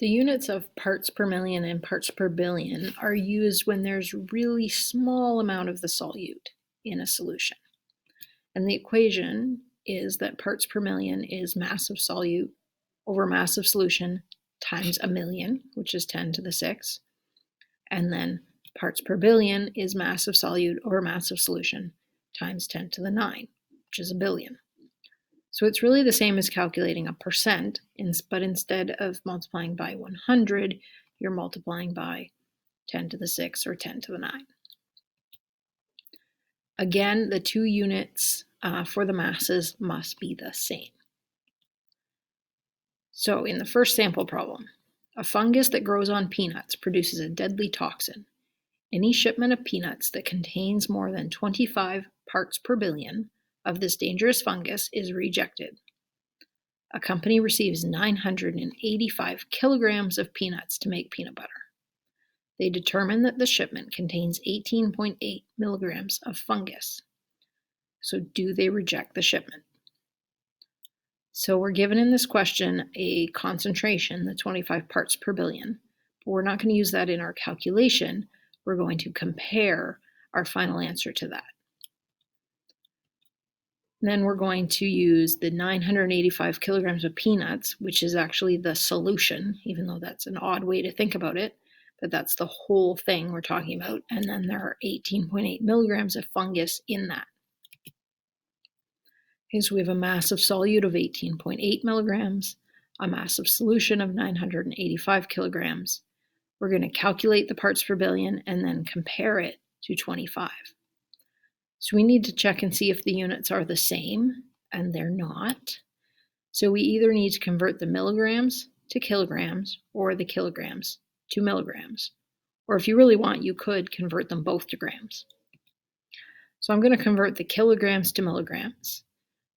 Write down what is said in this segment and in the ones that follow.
The units of parts per million and parts per billion are used when there's really small amount of the solute in a solution. And the equation is that parts per million is mass of solute over mass of solution times a million, which is 10 to the 6. And then parts per billion is mass of solute over mass of solution times 10 to the 9, which is a billion. So it's really the same as calculating a percent, but instead of multiplying by 100, you're multiplying by 10 to the 6 or 10 to the 9. Again, the two units for the masses must be the same. So in the first sample problem, a fungus that grows on peanuts produces a deadly toxin. Any shipment of peanuts that contains more than 25 parts per billion of this dangerous fungus is rejected. A company receives 985 kilograms of peanuts to make peanut butter. They determine that the shipment contains 18.8 milligrams of fungus. So do they reject the shipment? So we're given in this question a concentration, the 25 parts per billion, but we're not going to use that in our calculation. We're going to compare our final answer to that. Then we're going to use the 985 kilograms of peanuts, which is actually the solution, even though that's an odd way to think about it, but that's the whole thing we're talking about. And then there are 18.8 milligrams of fungus in that. Okay, so we have a mass of solute of 18.8 milligrams, a mass of solution of 985 kilograms. We're going to calculate the parts per billion and then compare it to 25. So we need to check and see if the units are the same, and they're not. So we either need to convert the milligrams to kilograms or the kilograms to milligrams. Or if you really want, you could convert them both to grams. So I'm going to convert the kilograms to milligrams.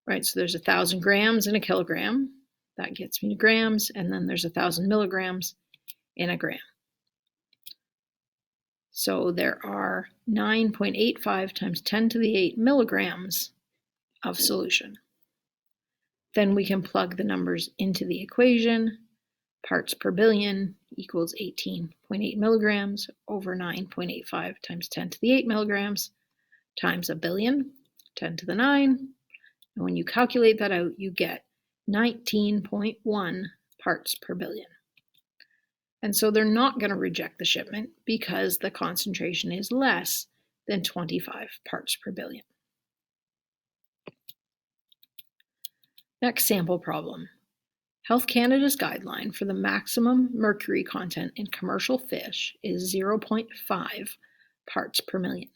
Right, so there's 1,000 grams in a kilogram. That gets me to grams, and then there's 1,000 milligrams in a gram. So there are 9.85 times 10 to the 8 milligrams of solution. Then we can plug the numbers into the equation. Parts per billion equals 18.8 milligrams over 9.85 times 10 to the 8 milligrams times a billion, 10 to the 9. And when you calculate that out, you get 19.1 parts per billion. And so they're not going to reject the shipment because the concentration is less than 25 parts per billion. Next sample problem. Health Canada's guideline for the maximum mercury content in commercial fish is 0.5 parts per million.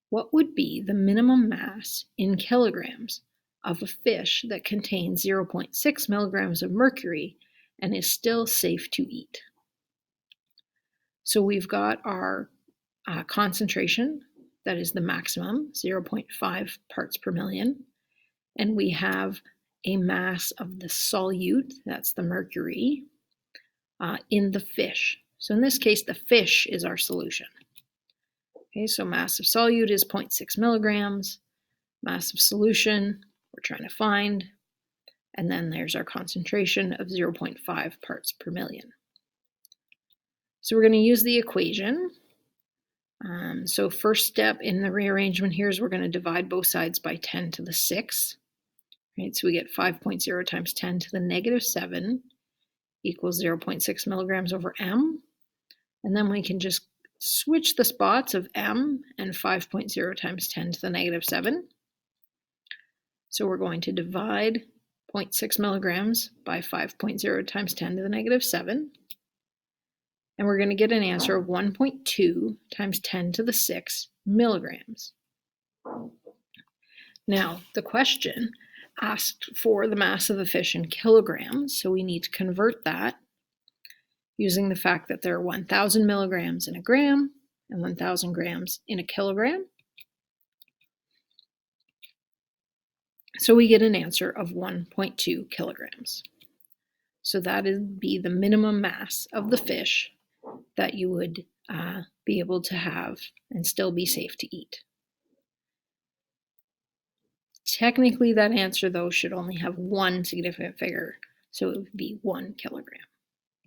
What would be the minimum mass in kilograms of a fish that contains 0.6 milligrams of mercury and is still safe to eat? So we've got our concentration, that is the maximum, 0.5 parts per million, and we have a mass of the solute, that's the mercury, in the fish. So in this case, the fish is our solution. Okay, so mass of solute is 0.6 milligrams, mass of solution we're trying to find, and then there's our concentration of 0.5 parts per million. So we're going to use the equation. So first step in the rearrangement here is we're going to divide both sides by 10 to the 6. Right, so we get 5.0 times 10 to the negative 7 equals 0.6 milligrams over m. And then we can just switch the spots of m and 5.0 times 10 to the negative 7. So we're going to divide 0.6 milligrams by 5.0 times 10 to the negative 7. And we're going to get an answer of 1.2 times 10 to the 6 milligrams. Now, the question asked for the mass of the fish in kilograms, so we need to convert that using the fact that there are 1,000 milligrams in a gram and 1,000 grams in a kilogram. So we get an answer of 1.2 kilograms. So that would be the minimum mass of the fish that you would be able to have and still be safe to eat. Technically, that answer, though, should only have one significant figure, so it would be 1 kilogram.